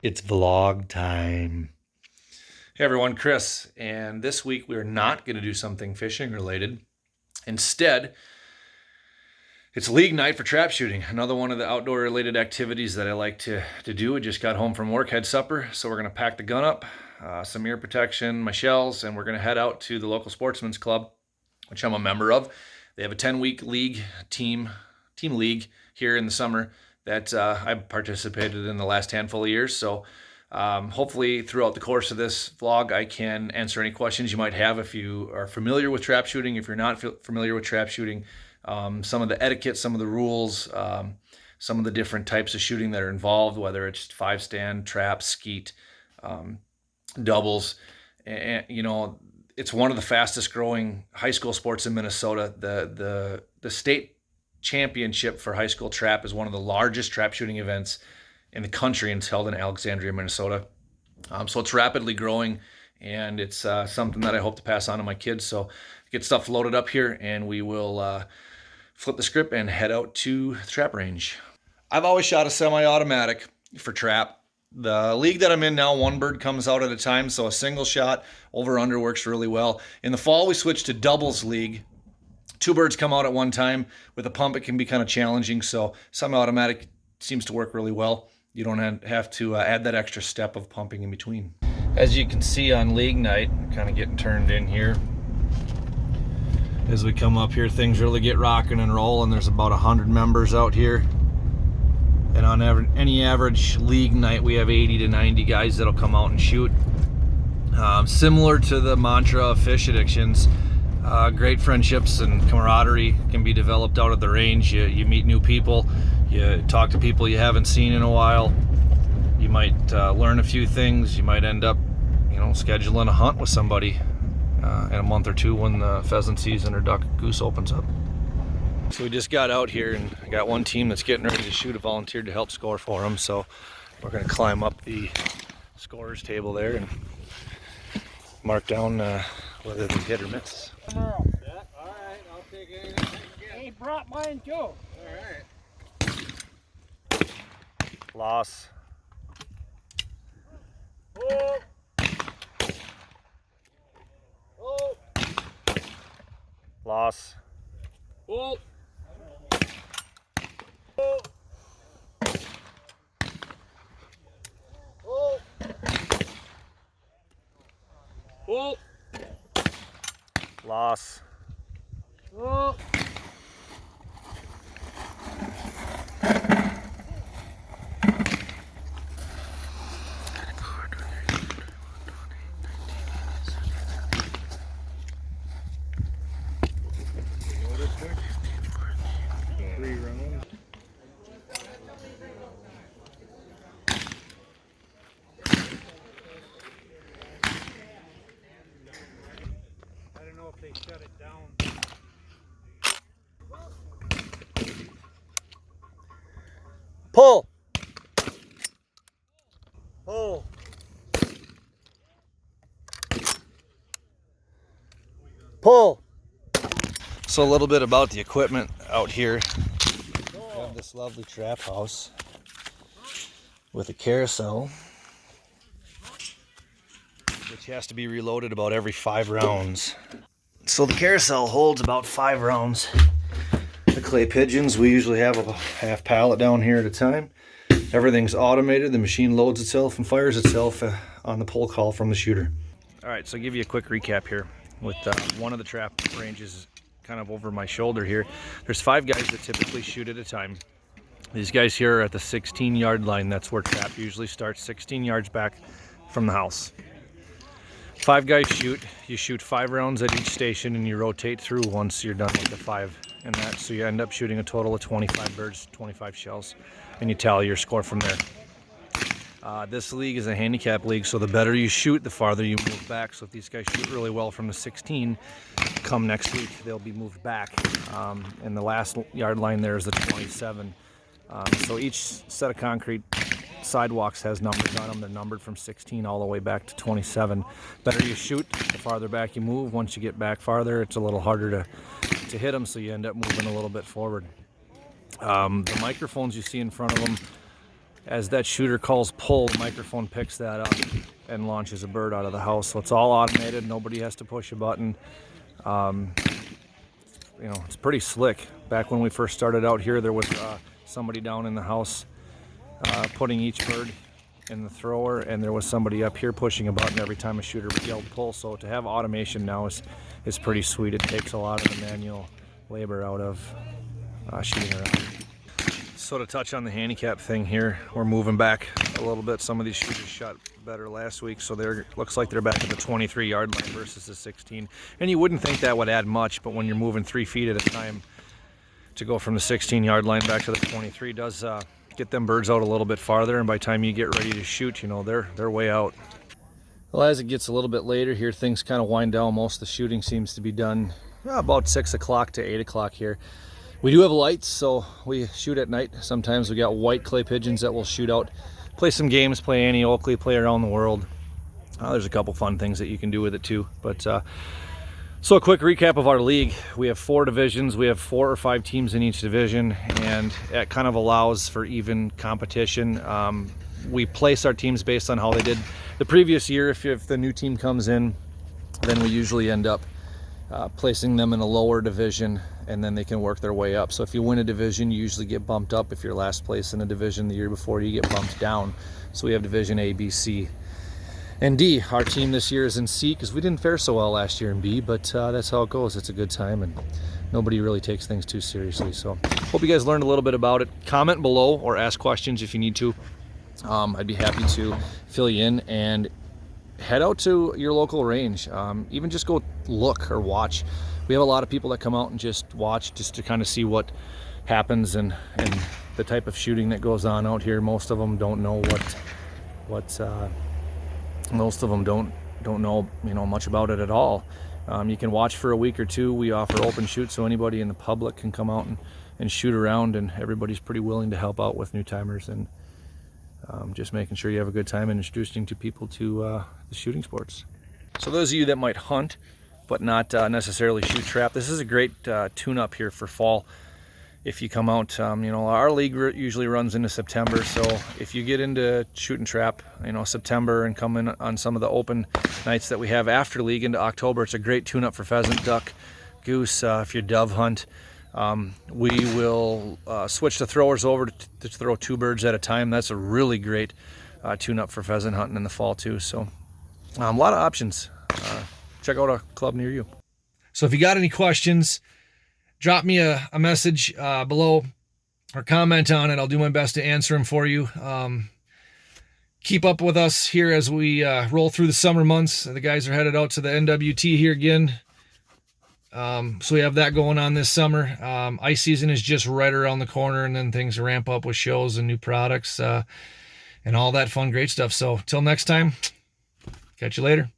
It's vlog time. Hey everyone, Chris, and this week we're not going to do something fishing related. Instead, it's league night for trap shooting. Another one of the outdoor related activities that I like to do. I just got home from work, had supper, so we're going to pack the gun up, some ear protection, my shells, and we're going to head out to the local sportsman's club, which I'm a member of. They have a 10-week league team league here in the summer that I've participated in the last handful of years. So hopefully throughout the course of this vlog, I can answer any questions you might have if you are familiar with trap shooting, if you're not familiar with trap shooting, some of the etiquette, some of the rules, some of the different types of shooting that are involved, whether it's 5-stand, trap, skeet, doubles. And, you know, it's one of the fastest growing high school sports in Minnesota. The state championship for high school trap is one of the largest trap shooting events in the country, and it's held in Alexandria, Minnesota. So it's rapidly growing, and it's something that I hope to pass on to my kids. So get stuff loaded up here, and we will flip the script and head out to the trap range. I've always shot a semi-automatic for trap. The league that I'm in now, one bird comes out at a time, so a single shot over under works really well. In the fall, we switched to doubles league. 2 birds come out at one time. With a pump, it can be kind of challenging, so semi-automatic seems to work really well. You don't have to add that extra step of pumping in between. As you can see on league night, we're kind of getting turned in here. As we come up here, things really get rocking and rolling. There's about 100 members out here. And on any average league night, we have 80 to 90 guys that'll come out and shoot. Similar to the mantra of fish addictions, great friendships and camaraderie can be developed out at the range. You meet new people, you talk to people you haven't seen in a while. You might learn a few things. You might end up, scheduling a hunt with somebody in a month or two when the pheasant season or duck goose opens up. So we just got out here, and I got one team that's getting ready to shoot, a volunteer to help score for them. So we're going to climb up the scorer's table there and mark down whether they hit or miss. All right, I'll take anything. He brought mine too. All right. Loss. Oh. Oh. Loss. Oh. Oh. Oh. Oh. Loss. Oh. I don't know if they shut it down. Pull. Pull. Pull. So a little bit about the equipment out here. We have this lovely trap house with a carousel, which has to be reloaded about every 5 rounds. So the carousel holds about 5 rounds. The clay pigeons, we usually have a half pallet down here at a time. Everything's automated. The machine loads itself and fires itself on the pull call from the shooter. All right, so I'll give you a quick recap here. With one of the trap ranges kind of over my shoulder here. There's 5 guys that typically shoot at a time. These guys here are at the 16-yard line. That's where trap usually starts, 16 yards back from the house. 5 guys shoot. You shoot 5 rounds at each station, and you rotate through once you're done with the 5 and that. So you end up shooting a total of 25 birds, 25 shells, and you tally your score from there. This league is a handicap league, so the better you shoot, the farther you move back. So if these guys shoot really well from the 16, come next week, they'll be moved back. And the last yard line there is the 27. So each set of concrete sidewalks has numbers on them. They're numbered from 16 all the way back to 27. Better you shoot, the farther back you move. Once you get back farther, it's a little harder to hit them, so you end up moving a little bit forward. The microphones you see in front of them As that shooter calls pull, the microphone picks that up and launches a bird out of the house. So it's all automated. Nobody has to push a button. You know, it's pretty slick. Back when we first started out here, there was somebody down in the house putting each bird in the thrower, and there was somebody up here pushing a button every time a shooter yelled pull. So to have automation now is pretty sweet. It takes a lot of the manual labor out of shooting around. So to touch on the handicap thing here, we're moving back a little bit. Some of these shooters shot better last week, so they're looks like they're back at the 23-yard line versus the 16. And you wouldn't think that would add much, but when you're moving 3 feet at a time, to go from the 16-yard line back to the 23 does get them birds out a little bit farther. And by the time you get ready to shoot, you know, they're way out. Well, as it gets a little bit later here, things kind of wind down. Most of the shooting seems to be done about 6 o'clock to 8 o'clock here. We do have lights, so we shoot at night. Sometimes we got white clay pigeons that we'll shoot out, play some games, play Annie Oakley, play around the world. There's a couple fun things that you can do with it too. But so a quick recap of our league. We have 4 divisions. We have 4 or 5 teams in each division, and it kind of allows for even competition. We place our teams based on how they did the previous year. If the new team comes in, then we usually end up placing them in a lower division, and then they can work their way up. So if you win a division, you usually get bumped up. If you're last place in a division the year before, you get bumped down. So we have division A, B, C, and D. Our team this year is in C because we didn't fare so well last year in B, but that's how it goes. It's a good time, and nobody really takes things too seriously. So hope you guys learned a little bit about it. Comment below or ask questions if you need to. I'd be happy to fill you in, and head out to your local range. Even just go look or watch. We have a lot of people that come out and just watch, just to kind of see what happens and the type of shooting that goes on out here. Most of them don't know most of them don't know, you know, much about it at all. You can watch for a week or two. We offer open shoot, so anybody in the public can come out and shoot around, and everybody's pretty willing to help out with new timers and just making sure you have a good time and introducing to people to the shooting sports. So those of you that might hunt but not necessarily shoot trap, this is a great tune-up here for fall. If you come out, you know, our league usually runs into September, so if you get into shooting trap, you know, September, and come in on some of the open nights that we have after league into October, it's a great tune-up for pheasant, duck, goose. If you dove hunt, we will switch the throwers over to throw 2 birds at a time. That's a really great tune-up for pheasant hunting in the fall too. So a lot of options. Check out a club near you. So if you got any questions, drop me a message below or comment on it. I'll do my best to answer them for you. Keep up with us here as we roll through the summer months. The guys are headed out to the NWT here again. So we have that going on this summer. Ice season is just right around the corner, and then things ramp up with shows and new products and all that fun, great stuff. So till next time, catch you later.